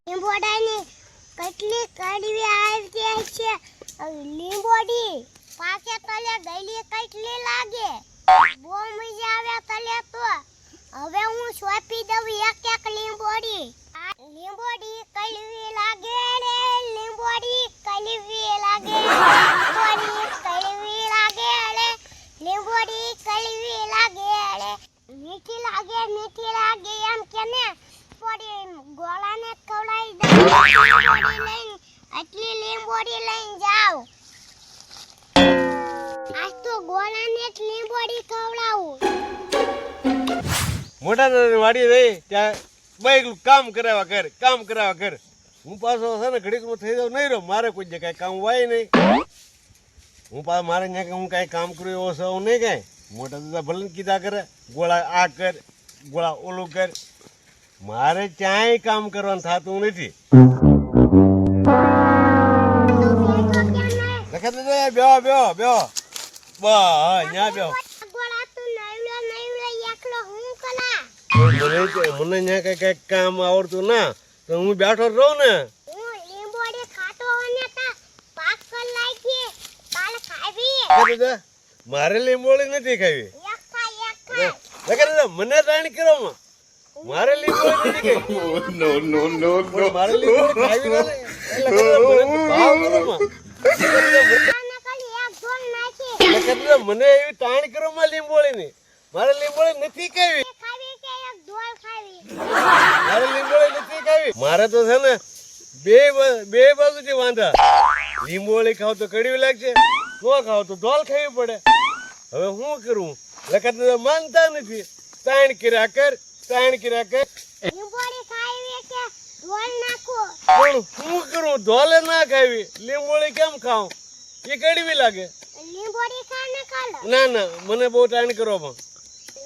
લીંબોડાની કેટલી કડવી આવી છે લીંબોડી પાકે તલે ગઈલી કેટલી લાગે બહુ મજા આવે તલે તો હવે હું સોંપી દઉં એક લીંબોડી લીંબોડી કડવી લાગે રે લીંબોડી કડવી લાગે લીંબોડી કડવી લાગે રે લીંબોડી કડવી લાગે રે મીઠી લાગે એમ કે ને પડી ગોળાને ખવડાવી દઉં લીંબોડી લઈને આટલી લીંબોડી લઈને જાવ આજ તો ગોળાને જ લીંબોડી ખવડાવું મોટા દાદા વાડી રહી ત્યાં બાઈક કામ કરાવવા કર હું પાછો છે ને ઘડીકમાં થઈ જાવ નહીં રહ્યો મારે કોઈ જગ્યાએ કામ વાય નહીં હું પાછો મારે ત્યાં હું કાંઈ કામ કરું એવો સૌ નહીં કાંઈ મોટા દાદા ભલે કીધા કરે ગોળા આ કર ગોળા ઓલું કર મારે ક્યાંય કામ કરવાનું થતું નથી લખા દાદા બેહો બસ ત્યાં બેહો મને ત્યાં કઈ કામ આવડતું ના તો હું બેઠો રહું ને મારે લીંબોળી નથી ખાવી મને તાણ કરો મારે લીંબોળી નથી ખાવી મારે લીંબોળી ખાવી મને એવી તાણ કરો માં લીંબોળી ની મારે લીંબોળી નથી ખાવી મારે લીંબોળી નથી ખાવી મારે તો છે ને બે બાજુથી વાંધા લીંબોળી ખાવ તો કડવી લાગશે ન ખાવ તો ઢોલ ખાવી પડે હવે શું કરું લખત માનતા નથી તાણ કર્યા કર લીંબોડી ખાવી કે ઢોલ નાખો પણ શું કરું ઢોલે ના ખાવી લીંબોળી કેમ ખાવ એ કડવી લાગે લીંબોડી ખાને ખાલો ના મને બહુ તાણ કરો પણ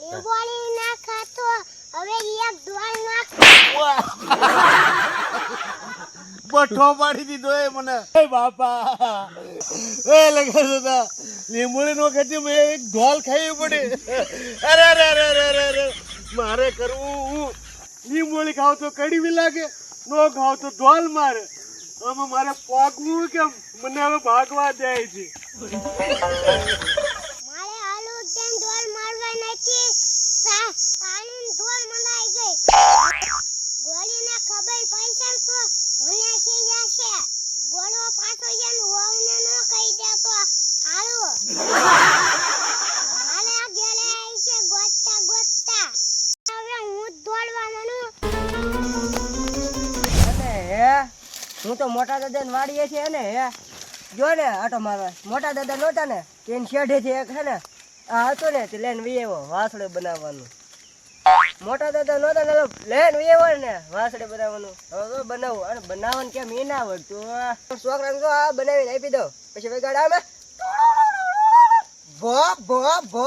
લીંબોડી ના ખાતો હવે એક ઢોલ નાખ બઠો પાડી દીધો એ મને એ બાપા એ લગા દાદા લીંબોળી નો ખાતી મેં એક ઢોલ ખાવી પડે અરે મારે કરવું લીંબોળી ખાવ તો કડવી લાગે નો ખાવ તો ઢોલ મારે આમાં મારે પોગવું કેમ મને હવે ભાગવા દે છે મારે આલુ કેમ ઢોલ મારવા નથી પાણી ઢોલ મલાઈ ગઈ ગોળીને ખબર પડશે તો મને થઈ જશે ગોળો પાછો જન હોવને ન કહી દે તો હાલો મારે આ ઘરે આવી છે ગોતતા હવે હું દોડવા મનું અને હું તો મોટા દાદાને વાડીએ છે ને જો ને આટો મારવા મોટા દાદા નહોતા ને તેને શેઢે છે એક હે ને આ હતો ને તે લેન વીએવો વાસડે બનાવવાનું મોટા દાદા નહોતા ને લેન વીએવો ને વાસડે બનાવવાનું હવે તો બનાવું અને બનાવવાનું કેમ એ ના આવડતું છોકરાને તો આ બનાવીને આપી દો પછી વગાડ આમાં ભો ભો ભો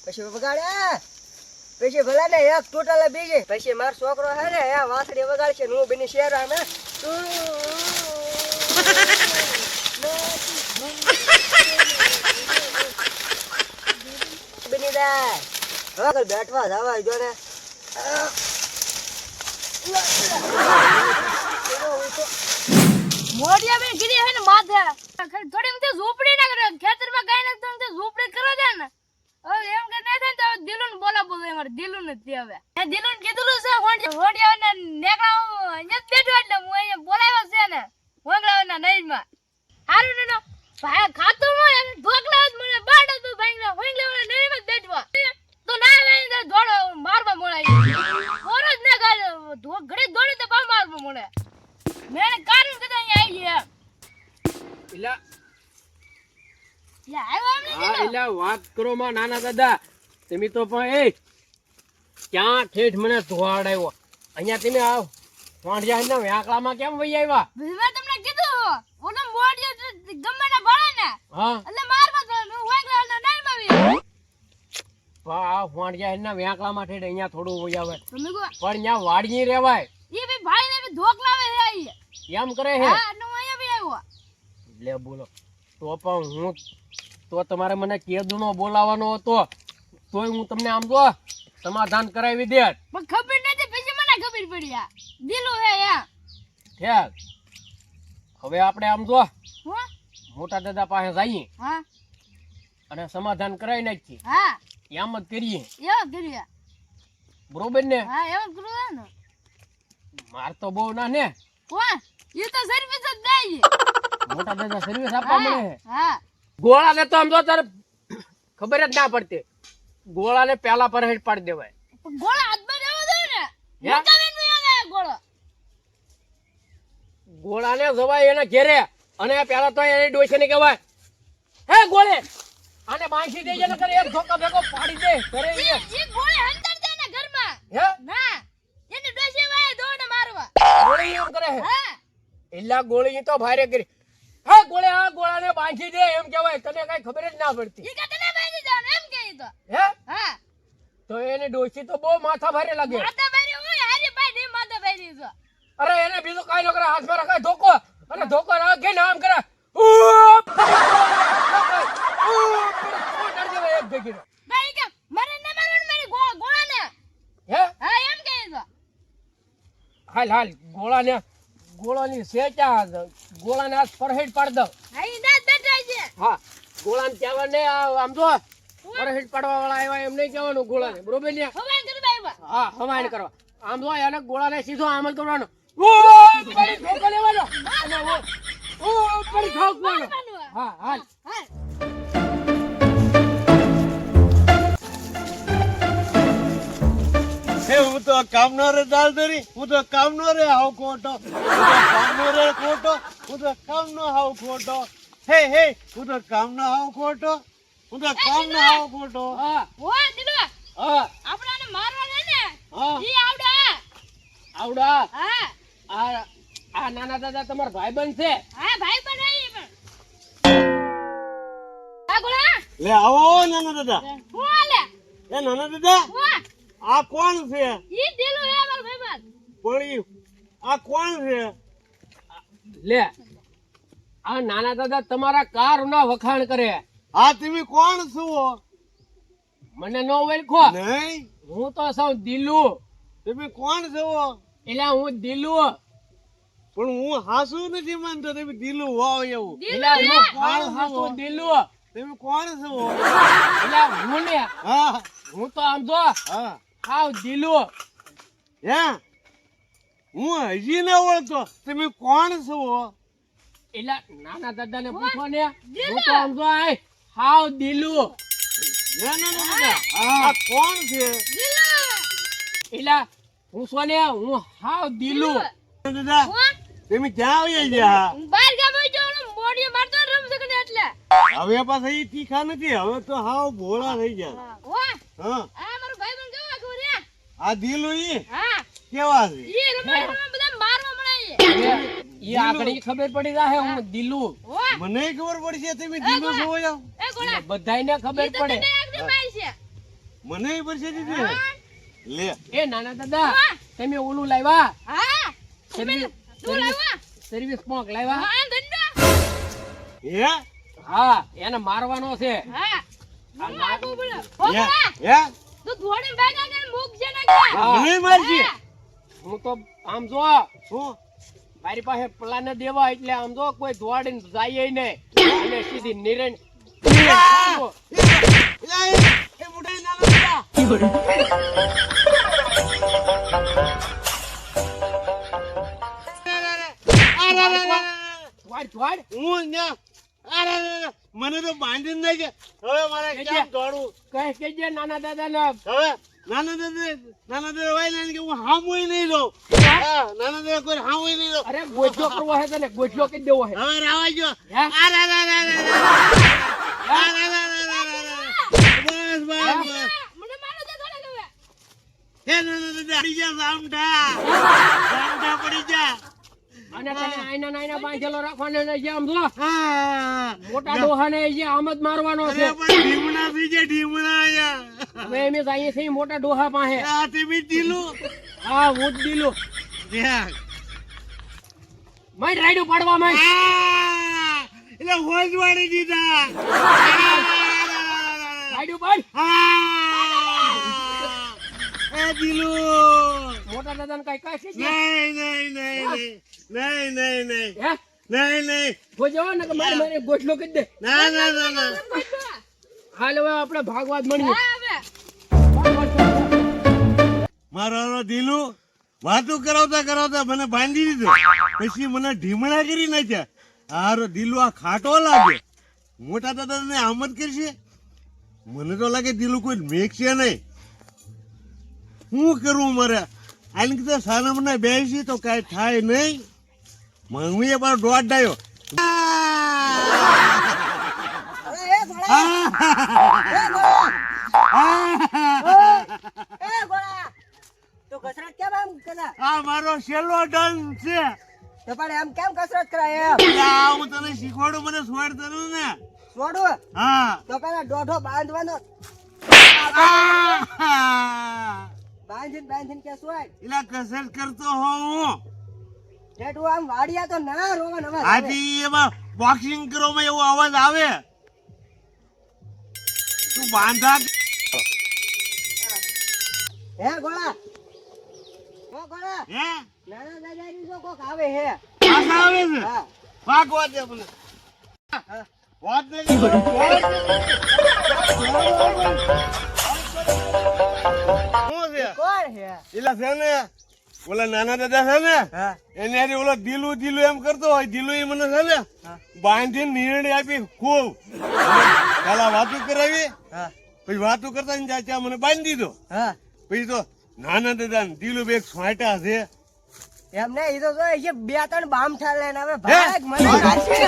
પછી વગાડે પછી ભલે ને એક ટોટલ બીજે પછી મારો છોકરો હે ને આ વાસળી વગાડશે હું બેની શેર આમે બેની દા હવે બેઠવા જવા જો ને મોડિયા બે ગીરી હે ને માથે થોડી મતે ઝૂંપડી ના કરે ખેતરમાં ગાય ને તો ઝૂંપડી કરો દે ને હવે એમ કે નહીં થાય તો દિલુન બોલાવો અમારે દિલુન નથી હવે એ દિલુન કીધું છે હોડિયા ને નેકળા અહીંયા બેઠો એટલે હું અહીંયા બોલાવ્યો છે ને હોંગળાના નઈમાં હારું ને ભાઈ ખાતો હોય ઢોકલા જ મને બાડ તો ભાઈ હોંગળાના નઈમાં બેઠવા તો ના આવે તો ધોડો મારવા મોળાઈ ઓર જ ને ગાલ ઘડી દોડી તો પા મારવા મોળે મેને કારણ કે અહીંયા આવી એલા યા આવ્યો ને હા એલા વાત કરો માં નાના દાદા તમે તો પણ એ ક્યાં ઠેઠ મને ધોવાડાયો અહીંયા તમે આવ વાંઢિયા ને આકલામાં કેમ વઈ આવ્યા મેં તમને કીધું ઓનો મોડિયો ગમે ને ભળે ને હા એટલે મારવા તો હું હોંગળાના નઈમાં આવી આ વાંઢિયા ના વ્યાકલામાં ઠેઠ અહીંયા થોડું વઈ આવે તમે કો પણ અહીંયા વાડી રહેવાય એ ભઈ ભાઈ ને ધોકલાવે હે આઈ એમ કરે હે હા નો અહીંયા બી આવ્યો લે બોલો તો પણ હું તો તમારે મને કેદુનો બોલાવવાનો હતો તોય હું તમને આમ જો સમાધાન કરાવી દે. પણ ખબર નથી પછી મને ખબર પડી આ દિલું હે યા ઠેક હવે આપણે આમ જો હું મોટા દાદા પાસે જઈએ હા અને સમાધાન કરાવી નાખીએ. હા એમ જ કરીએ એવો કર્યા બરોબર ને? હા એવો કર્યું ને માર તો બહુ ના ને કોણ એ તો સર્વિસ જ દઈ મોટા દાદા સર્વિસ આપવા મળે છે. હા ગોળાને તો આમ જો તારે ખબર જ ના પડતી. ગોળાને પેલા પર હેડ પાડી દેવાય. પણ ગોળા હાથમાં રહેવો જોઈએ ને હે? મુકાવીને વહી આવે ગોળો ગોળાને જવાય એના ઘેરે અને પેલા તો એની ડોશીને કહેવાય હે ગોળે આને બાંધી દેજે નકર એક ધોકા ભેગો પાડી દે ઘરે એ. એ ગોળે અંતર દે ને ઘરમાં હે ના એને ડોશી વાય દોડ મારવા ગોળી એમ કરે હે હા એલા ગોળી તો ભારે કરી હા ગોળે આ ગોળાને બાંધી દે એમ કહેવાય. તને કઈ ખબર જ ના પડતી. ઈ કે તને બાંધી જાવ એમ કે ઈ તો હે હા તો એની ડોશી તો બહુ માથા ભારે લાગે. માતા બારી હોય હારી ભાઈ ની માતા બારી છે અરે એને બીજું કાઈ ન કરે હાથમાં રખાય ધોકો અને ધોકો રાખે ને આમ કરે એક ભેગી ભાઈ કે મરે ન મારવાનું મારી ગોળા ને હે હા એમ કે ઈ તો હાલ હાલ ગોળાની સેચા ગોળાને હાથ પરહેડ પાડ દો. હા ઈ દાંત બેઠા છે હા ગોળાને કહેવા ને આમ જો પરહેડ પાડવા વાળા આવ્યા એમ નહીં કહેવાનું ગોળાને બરોબર ને? હવાઈ કરી બાઈવા હા હવાયણ કરવા આમ જો એને ગોળાને સીધો અમલ કરવાનો પડી ધોકો લેવાનો અને પડી ઠોકવાનો. હા હાલ હા હે હું તો કામનો રે દાલદરી, હું તો કામનો રે હાવ ખોટો, હું તો કામનો રે ખોટો, હું તો કામનો હાવ ખોટો. હે હે હું તો કામનો હાવ ખોટો, હું તો કામનો હાવ ખોટો. હા ઓ દીલો હા આપણાને મારવા ને હા ઈ આવડા આવડા હા આ નાના દાદા તમારા ભાઈબંધ છે. હા ભાઈ બનાવી પણ આ ગોળા લે આવો આવો નાના દાદા. હું આલે એ નાના દાદા હું આ કોણ છે? ઈ દિલું હે મારો ભાઈબંધ પણ આ કોણ છે? લે આ નાના દાદા તમારા કારના વખાણ કરે. આ તમે કોણ છો? મને નો ઓળખો. નહીં હું તો સૌ દિલું. તમે કોણ છો? એટલે હું દિલું. પણ હું હાસુ નથી માનતો તમે દિલું હોવ એવું. એટલે હું કોણ હાસું દિલું. તમે કોણ છો? એટલે હું ને હા હું તો આમ જો હા હાવ દિલું. હે હું હજી ના ઓળખતો તમે કોણ છો? એટલે નાના દાદા ને પૂછો ને હું તો આમ જો આય હાવ દિલું. ના ના ના ના. આ કોણ છે? એટલે પૂછો ને હું હાવ દિલું. દાદા તમે ક્યાં આવી ગયા? હું બહાર ગામ હોય જો મોડી મારતો રમ સકને એટલે હવે પાછા એ તીખા નથી, હવે તો હાવ ભોળા થઈ ગયા. ઓ હા આ મારો ભાઈબંધ કેવા ખબર હે આ દિલું ઈ હા કેવા છે? ઈ રમવા બધા મારવા મળે એ આગળ ખબર પડી જાય હું દિલું. ઓ મને ખબર પડશે તમે દિલું છો યાર. એ ગોળા બધાયને ખબર ઈ તો પડે. તને આગળ માર છે મને પડશે દીદી લે એ નાના દાદા તમે ઓલું લાવ્યા હા સર્વિસ તું લાવા સર્વિસ પોંક લાવ્યા. હા ધંધો હે હા એને મારવાનો છે. હા હું આગો બોલો ઓ હે ગોળા હે તું ધોડી ભાગા ને મુક છે ને હા. મને મારશે હું તો આમ જો શું? મારી પાસે પ્લાન દેવા એટલે આમ જો કોઈ દોડીને જાય નહીં અને સીધી નિરણ એ મોટા નાના દાદા વાડ વાડ હું ન્યા અરે મને તો બાંધી નહીં છે. હવે મારે ક્યાં દોડવું? કહે કે નાના દાદા ને હવે નાના દાદા વાય કે હું હામુય નહીં દઉં. હા, નાના દાદા કોઈ હામુય નહીં દઉં. અરે ગોઠલો કરવો હે તને ગોઠલો કરી દેવો હે. હવે રાવા જો હે? બસ બસ બસ મને મારો દે થોડે ગવે હે નાના દાદા પડી જા સામઠા પડી જા. અને તને આઈના નાઈના બાંધેલો રાખવાનો ને જે આમ જો હા મોટા ડોહાને જે આમ જ મારવાનો છે. અરે પણ ઢીમણા થઈ જાય ઢીમણા અહીંયા. હવે એમ જઈએ છીએ મોટા ડોહા પાસે. આ તમે દીલું હા હું જ દિલું. દેખ મય રાયડું પાડવા મય. એટલે હોજ વાળી દીધા. ગાડ્યું બંધ. એ દિલુ મોટા દાદાને કઈ કહે છે? નહીં નહીં નહીં નહીં નહીં નહીં હે? નહીં નહીં ગોજો ને કે મારે ગોઠલો કરી દે. ના ના ના ના હાલ હવે આપણે ભાગવત મળીએ. મારો દિલુ વાતું કરાવતા મને બાંધી દીધો, પછી મને ઢીમણા કરી નાખ્યા. હારો દિલુ આ ખાટો લાગે, મોટા દાદાને આમ જ કરશે. મને તો લાગે દિલુ કોઈ મેકશે નહીં. શું કરવું મારે? આને કીધું સાનામના બેસી તો કાંઈ થાય નહીં. હું એ પાછો દોડ ડાયો. અરે એ ગોળા તું કસરત કેમ આમ કરે? આ મારો છેલ્લો ડન છે. તો પણ એમ કેમ કસરત કરાય એમ? આ હું તને શીખવાડું, મને સ્વાડ તરું ને. છોડું હા તો પેલા દોઢો બાંધવાનો. બાંધીને કે સોય એલા કસરત કરતો હોઉં હું. તું આમ વાડિયા તો ના રોવાનો અવાજ આવે. આથી એમાં બોક્સિંગ કરવામાં એવો અવાજ આવે. તું બાંધા હે ગોળા ઓ ગોળા હે નાના દાદાની જો કોક આવે હે. પાછા આવે છે. હા પાક વાત દે મને. વાત દે. શું છે? કોણ હે? એલા છે ને ઓલા નાના દાદા છે ને, હા એને હારે ઓલો દિલુ એમ કરતો હોય. દિલુ એ મને છે ને બાંધીને નિર્ણય આપી ખૂબ. પેલા વાતું કરાવી, હા પછી વાતું કરતા ને ચાચા મને બાંધી દીધો. હા પછી તો નાના દાદા ને દિલુ બે છોટા છે. એમ નહીં, ઈ તો જો એ બે ત્રણ બામ ઠાલે ને હવે ભાગ મને કાઢશે.